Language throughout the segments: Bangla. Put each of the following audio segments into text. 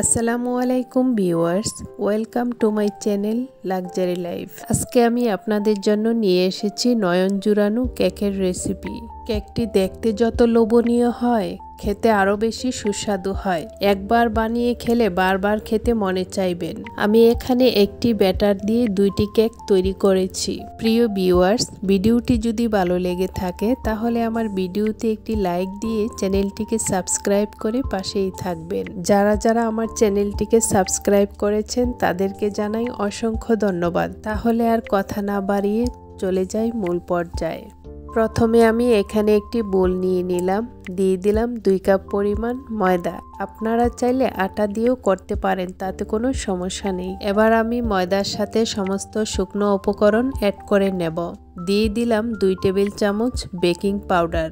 আসসালামু আলাইকুম viewers, welcome to my channel luxury life. আজকে আমি আপনাদের জন্য নিয়ে এসেছি নয়ন জুড়ানো কেকের রেসিপি। কেকটি দেখতে যত লোভনীয় হয়, খেতে আরও বেশি সুস্বাদু হয়। একবার বানিয়ে খেলে বারবার খেতে মনে চাইবেন। আমি এখানে একটি ব্যাটার দিয়ে দুইটি কেক তৈরি করেছি। প্রিয় ভিউয়ার্স, ভিডিওটি যদি ভালো লেগে থাকে তাহলে আমার ভিডিওতে একটি লাইক দিয়ে চ্যানেলটিকে সাবস্ক্রাইব করে পাশেই থাকবেন। যারা যারা আমার চ্যানেলটিকে সাবস্ক্রাইব করেছেন তাদেরকে জানাই অসংখ্য ধন্যবাদ। তাহলে আর কথা না বাড়িয়ে চলে যাই মূল পর্যায়ে। প্রথমে আমি এখানে একটি বোল নিয়ে নিলাম, দিয়ে দিলাম 2 কাপ পরিমাণ ময়দা। আপনারা চাইলে আটা দিয়েও করতে পারেন, তাতে কোনো সমস্যা নেই। এবার আমি ময়দার সাথে সমস্ত শুকনো উপকরণ অ্যাড করে নেব। দিয়ে দিলাম 2 টেবিল চামচ বেকিং পাউডার,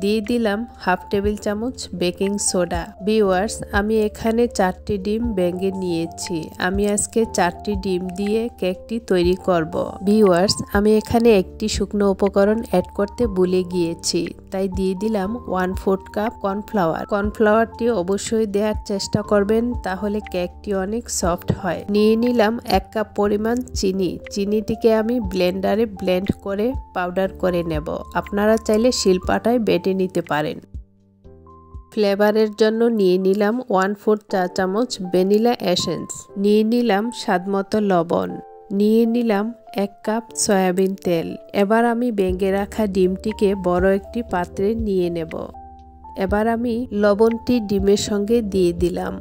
দিয়ে দিলাম 1/2 টেবিল চামচ বেকিং সোডা। ভিউয়ার্স, আমি এখানে 4টি ডিম ভেঙে নিয়েছি। আমি আজকে 4টি ডিম দিয়ে কেকটি তৈরি করব। ভিউয়ার্স, আমি এখানে একটি শুকনো উপকরণ অ্যাড করতে ভুলে গিয়েছি, তাই দিয়ে দিলাম 1/4 কাপ কর্নফ্লাওয়ার। কর্নফ্লাওয়ারটি অবশ্যই দেওয়ার চেষ্টা করবেন, তাহলে কেকটি অনেক সফট হয়। নিয়ে নিলাম 1 কাপ পরিমাণ চিনি। চিনিটিকে আমি ব্লেন্ডারে ব্লেন্ড করে পাউডার করে নেব। আপনারা চাইলে শিলপাটায় বেটে নিতে পারেন। ফ্লেভারের জন্য নিয়ে নিলাম 1/4 চা চামচ ভ্যানিলা এসেন্স, নিয়ে নিলাম স্বাদমতো লবণ, নিয়ে নিলাম 1 কাপ সয়াবিন তেল। এবার আমি ভেঙে রাখা ডিমটিকে বড় একটি পাত্রে নিয়ে নেব। এবার আমি লবণটি ডিমের সঙ্গে দিয়ে দিলাম।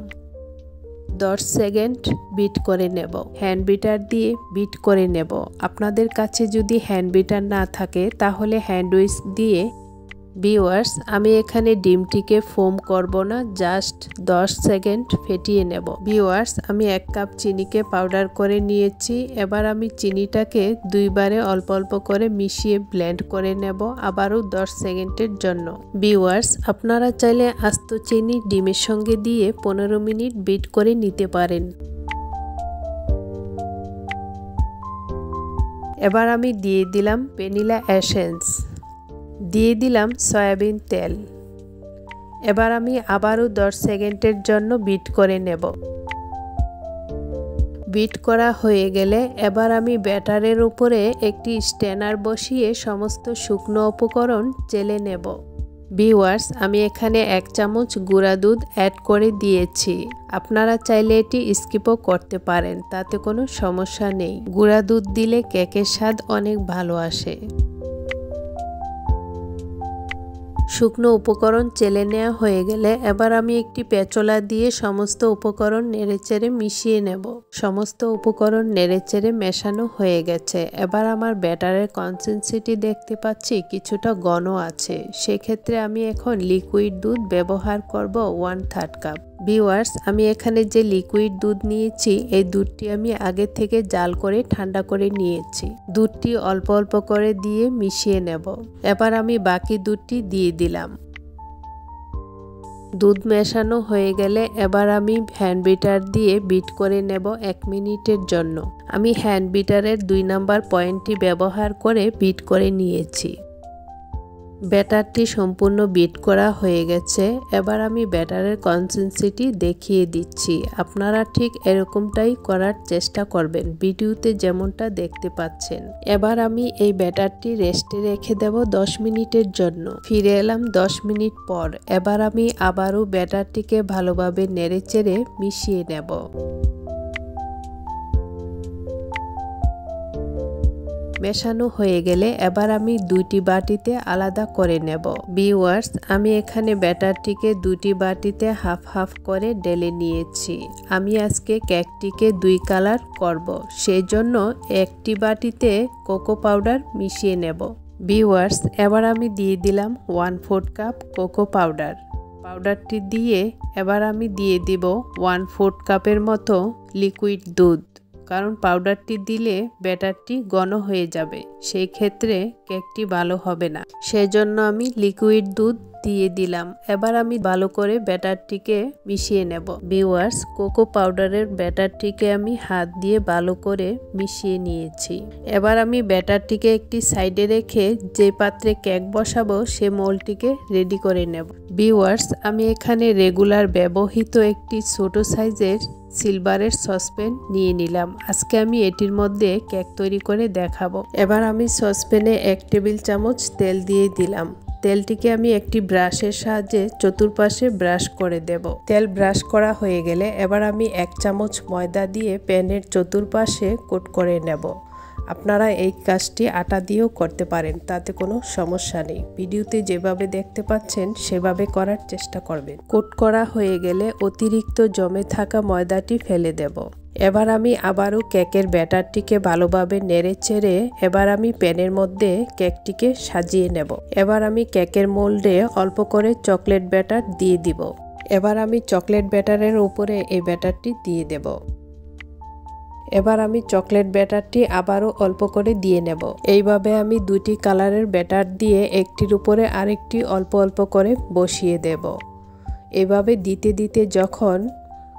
10 সেকেন্ড বিট করে নেব। হ্যান্ড বিটার দিয়ে বিট করে নেব। আপনাদের কাছে যদি হ্যান্ড বিটার না থাকে তাহলে হ্যান্ড উইস্ক দিয়ে। ভিউয়ার্স, আমি এখানে ডিমটিকে ফোম করব না, জাস্ট 10 সেকেন্ড ফেটিয়ে নেব। ভিউয়ার্স, আমি 1 কাপ চিনিকে পাউডার করে নিয়েছি। এবার আমি চিনিটাকে 2 বারে অল্প অল্প করে মিশিয়ে ব্লেন্ড করে নেব, আবারও 10 সেকেন্ডের জন্য। ভিউয়ার্স, আপনারা চাইলে আস্ত চিনি ডিমের সঙ্গে দিয়ে 15 মিনিট বিট করে নিতে পারেন। এবার আমি দিয়ে দিলাম ভ্যানিলা এসেন্স, দিয়ে দিলাম সয়াবিন তেল। এবার আমি আবারও 10 সেকেন্ডের জন্য বিট করে নেব। বিট করা হয়ে গেলে এবার আমি ব্যাটারের উপরে একটি স্ট্যানার বসিয়ে সমস্ত শুকনো উপকরণ চেলে নেব। ভিউয়ার্স, আমি এখানে 1 চামচ গুঁড়া দুধ অ্যাড করে দিয়েছি। আপনারা চাইলে এটি স্কিপও করতে পারেন, তাতে কোনো সমস্যা নেই। গুঁড়া দুধ দিলে কেকের স্বাদ অনেক ভালো আসে। শুকনো উপকরণ চেলে নেওয়া হয়ে গেলে এবার আমি একটি পেঁচলা দিয়ে সমস্ত উপকরণ নেড়েচেড়ে মিশিয়ে নেব। সমস্ত উপকরণ নেড়েচেড়ে মেশানো হয়ে গেছে। এবার আমার ব্যাটারের কনসিস্টেন্সি দেখতে পাচ্ছি কিছুটা ঘন আছে। সেক্ষেত্রে আমি এখন লিকুইড দুধ ব্যবহার করব 1/3 কাপ। ভিউয়ার্স, আমি এখানে যে লিকুইড দুধ নিয়েছি, এই দুধটি আমি আগে থেকে জাল করে ঠান্ডা করে নিয়েছি। দুধটি অল্প অল্প করে দিয়ে মিশিয়ে নেব। এবার আমি বাকি দুধটি দিয়ে দিলাম। দুধ মেশানো হয়ে গেলে এবার আমি হ্যান্ড বিটার দিয়ে বিট করে নেব 1 মিনিটের জন্য। আমি হ্যান্ড বিটারের 2 নাম্বার পয়েন্টটি ব্যবহার করে বিট করে নিয়েছি। ব্যাটারটি সম্পূর্ণ বিট করা হয়ে গেছে। এবার আমি ব্যাটারের কনসিস্টেন্সি দেখিয়ে দিচ্ছি। আপনারা ঠিক এরকমটাই করার চেষ্টা করবেন, ভিডিওতে যেমনটা দেখতে পাচ্ছেন। এবার আমি এই ব্যাটারটি রেস্টে রেখে দেব 10 মিনিটের জন্য। ফিরে এলাম 10 মিনিট পর। এবার আমি আবারও ব্যাটারটিকে ভালোভাবে নেড়েচেড়ে মিশিয়ে নেব। মেশানো হয়ে গেলে এবার আমি 2টি বাটিতে আলাদা করে নেব। ভিউয়ার্স, আমি এখানে ব্যাটারটিকে 2টি বাটিতে হাফ হাফ করে ঢেলে নিয়েছি। আমি আজকে কেকটিকে 2 কালার করব, সেজন্য একটি বাটিতে কোকো পাউডার মিশিয়ে নেব। ভিউয়ার্স, এবার আমি দিয়ে দিলাম 1/4 কাপ কোকো পাউডার। পাউডারটি দিয়ে এবার আমি দিয়ে দিব 1/4 কাপের মতো লিকুইড দুধ, কারণ পাউডারটি দিলে ব্যাটারটি ঘন হয়ে যাবে, সেই ক্ষেত্রে কেকটি ভালো হবে না। সেজন্য আমি লিকুইড দুধ দিয়ে দিলাম। এবার আমি ভালো করে ব্যাটারটিকে মিশিয়ে নেব। ভিউয়ার্স, কোকো পাউডারের ব্যাটারটিকে আমি হাত দিয়ে ভালো করে মিশিয়ে নিয়েছি। এবার আমি ব্যাটারটিকে একটি সাইডে রেখে যে পাত্রে কেক বসাবো সে মোল্ডটিকে রেডি করে নেব। ভিউয়ার্স, আমি এখানে রেগুলার ব্যবহৃত একটি ছোট সাইজের সিলভারের সসপ্যান নিয়ে নিলাম। আজকে আমি এটির মধ্যে কেক তৈরি করে দেখাবো। এবার আমি সসপ্যানে 1 টেবিল চামচ তেল দিয়ে দিলাম। তেলটিকে আমি একটি ব্রাশের সাহায্যে চতুর্পাশে ব্রাশ করে দেব। তেল ব্রাশ করা হয়ে গেলে এবার আমি 1 চামচ ময়দা দিয়ে প্যানের চতুর্পাশে কোট করে নেব। আপনারা এই কাজটি আটা দিয়েও করতে পারেন, তাতে কোনো সমস্যা নেই। ভিডিওতে যেভাবে দেখতে পাচ্ছেন সেভাবে করার চেষ্টা করবেন। কোট করা হয়ে গেলে অতিরিক্ত জমে থাকা ময়দাটি ফেলে দেব। এবার আমি আবারও কেকের ব্যাটারটিকে ভালোভাবে নেড়ে চেড়ে এবার আমি প্যানের মধ্যে কেকটিকে সাজিয়ে নেব। এবার আমি কেকের মোল্ডে অল্প করে চকলেট ব্যাটার দিয়ে দিব। এবার আমি চকলেট ব্যাটারের উপরে এই ব্যাটারটি দিয়ে দেব। এবার আমি চকলেট ব্যাটারটি আবারও অল্প করে দিয়ে নেব। এইভাবে আমি দুটি কালারের ব্যাটার দিয়ে একটির উপরে আরেকটি অল্প অল্প করে বসিয়ে দেব। এভাবে দিতে দিতে যখন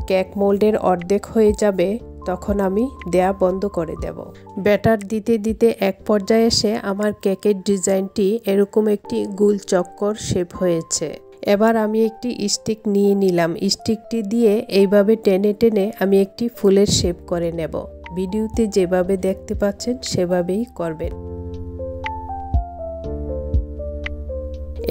কেক মোল্ডের অর্ধেক হয়ে যাবে তখন আমি দেয়া বন্ধ করে দেব। ব্যাটার দিতে দিতে এক পর্যায়ে এসে আমার কেকের ডিজাইনটি এরকম একটি গোল চক্কর শেপ হয়েছে। এবার আমি একটি স্টিক নিয়ে নিলাম। স্টিকটি দিয়ে এইভাবে টেনে টেনে আমি একটি ফুলের শেপ করে নেব। ভিডিওতে যেভাবে দেখতে পাচ্ছেন সেভাবেই করবেন।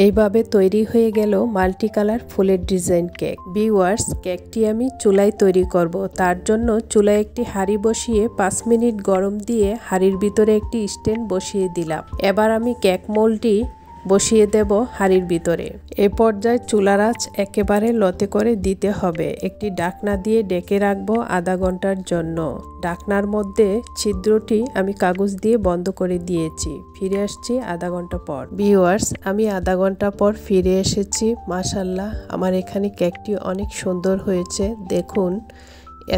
এইভাবে তৈরি হয়ে গেল মাল্টি কালার ফুলের ডিজাইন কেক। ভিউয়ার্স, কেকটি আমি চুলায় তৈরি করব। তার জন্য চুলায় একটি হাঁড়ি বসিয়ে 5 মিনিট গরম দিয়ে হাঁড়ির ভিতরে একটি স্ট্যান্ড বসিয়ে দিলাম। এবার আমি কেক মোল্ডটি বসিয়ে দেব হাঁড়ির ভিতরে। এ পর্যায়ে চুলার আঁচ একেবারে লতে করে দিতে হবে। একটি ঢাকনা দিয়ে ঢেকে রাখবো আধা ঘন্টার জন্য। ঢাকনার মধ্যে ছিদ্রটি আমি কাগজ দিয়ে বন্ধ করে দিয়েছি। ফিরে আসছি আধা ঘন্টা পর। ভিউয়ার্স, আমি আধা ঘন্টা পর ফিরে এসেছি। মাশাআল্লাহ, আমার এখানে কেকটি অনেক সুন্দর হয়েছে। দেখুন,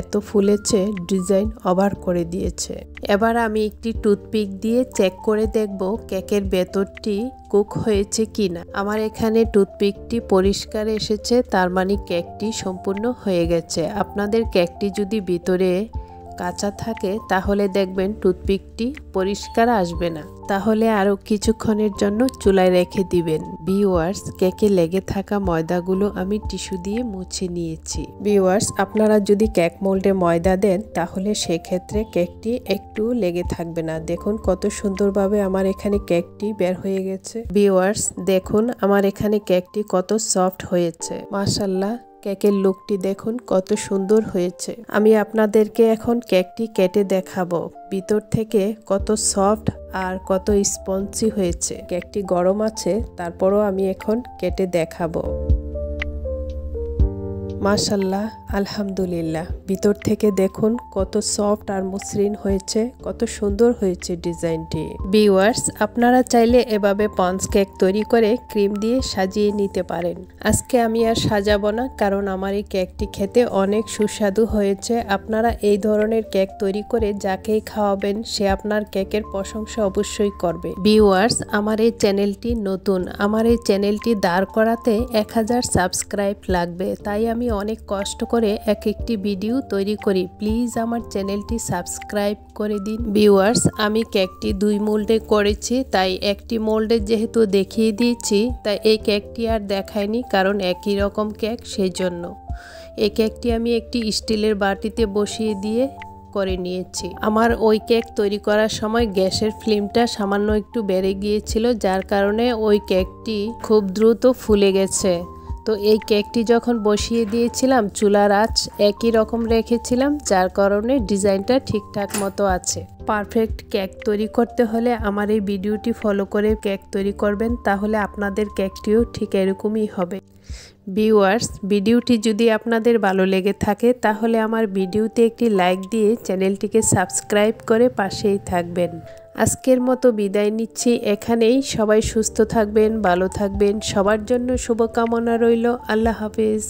এত ফুলেছে, ডিজাইন অবাক করে দিয়েছে। এবার আমি একটি টুথপিক দিয়ে চেক করে দেখব কেকের ভেতরটি কুক হয়েছে কিনা। আমার এখানে টুথপিকটি পরিষ্কার এসেছে, তার মানে কেকটি সম্পূর্ণ হয়ে গেছে। আপনাদের কেকটি যদি ভিতরে কাঁচা থাকে তাহলে দেখবেন টুথপিকটি পরিষ্কার আসবে না, তাহলে আরও কিছুক্ষণের জন্য চুলায় রেখে দিবেন। ভিউয়ার্স, কেকে লেগে থাকা ময়দাগুলো আমি টিস্যু দিয়ে মুছে নিয়েছি। ভিউয়ার্স, আপনারা যদি কেক মোল্ডে ময়দা দেন তাহলে সেক্ষেত্রে কেকটি একটু লেগে থাকবে না। দেখুন কত সুন্দরভাবে আমার এখানে কেকটি বের হয়ে গেছে। ভিউয়ার্স, দেখুন আমার এখানে কেকটি কত সফট হয়েছে। মাশাআল্লাহ, কেকের লুকটি দেখুন কত সুন্দর হয়েছে। আমি আপনাদেরকে এখন কেকটি কেটে দেখাবো ভিতর থেকে কত সফট আর কত স্পঞ্জি হয়েছে। কেকটি গরম আছে, তারপরও আমি এখন কেটে দেখাবো। মাশাআল্লাহ, আলহামদুলিল্লাহ, ভিতর থেকে দেখুন কত সফট আর মসৃণ হয়েছে, কত সুন্দর হয়েছে ডিজাইনটি। ভিউয়ার্স, আপনারা চাইলে এভাবে পঞ্চ কেক তৈরি করে ক্রিম দিয়ে সাজিয়ে নিতে পারেন। আজকে আমি আর সাজাবো না, কারণ আমার এই কেকটি খেতে অনেক সুস্বাদু হয়েছে। আপনারা এই ধরনের কেক তৈরি করে যাকেই খাওয়াবেন সে আপনার কেকের প্রশংসা অবশ্যই করবে। ভিউয়ার্স, আমার এই চ্যানেলটি নতুন। আমার এই চ্যানেলটি দাঁড় করাতে 1000 সাবস্ক্রাইব লাগবে, তাই আমি অনেক কষ্ট করে এক একটি ভিডিও তৈরি করি। প্লিজ আমার চ্যানেলটি সাবস্ক্রাইব করে দিন। ভিউয়ার্স, আমি কেকটি 2 মোল্ডে করেছি, তাই একটি মোল্ডে যেহেতু দেখিয়ে দিয়েছি তাই এই কেকটি আর দেখাইনি, কারণ একই রকম কেক, সেই জন্য এই কেকটি আমি একটি স্টিলের বাটিতে বসিয়ে দিয়ে করে নিয়েছি। আমার ওই কেক তৈরি করার সময় গ্যাসের ফ্লেমটা সামান্য একটু বেড়ে গিয়েছিল, যার কারণে ওই কেকটি খুব দ্রুত ফুলে গেছে। তো এই কেকটি যখন বসিয়ে দিয়েছিলাম চুলার আঁচ একই রকম রেখেছিলাম, যার কারণে ডিজাইনটা ঠিকঠাক মতো আছে। পারফেক্ট কেক তৈরি করতে হলে আমার এই ভিডিওটি ফলো করে কেক তৈরি করবেন, তাহলে আপনাদের কেকটিও ঠিক এরকমই হবে। ভিউয়ার্স, ভিডিওটি যদি আপনাদের ভালো লেগে থাকে তাহলে আমার ভিডিওতে একটি লাইক দিয়ে চ্যানেলটিকে সাবস্ক্রাইব করে পাশেই থাকবেন। আজকের মতো বিদায় নিচ্ছি এখানেই। সবাই সুস্থ থাকবেন, ভালো থাকবেন, সবার জন্য শুভকামনা রইল। আল্লাহ হাফেজ।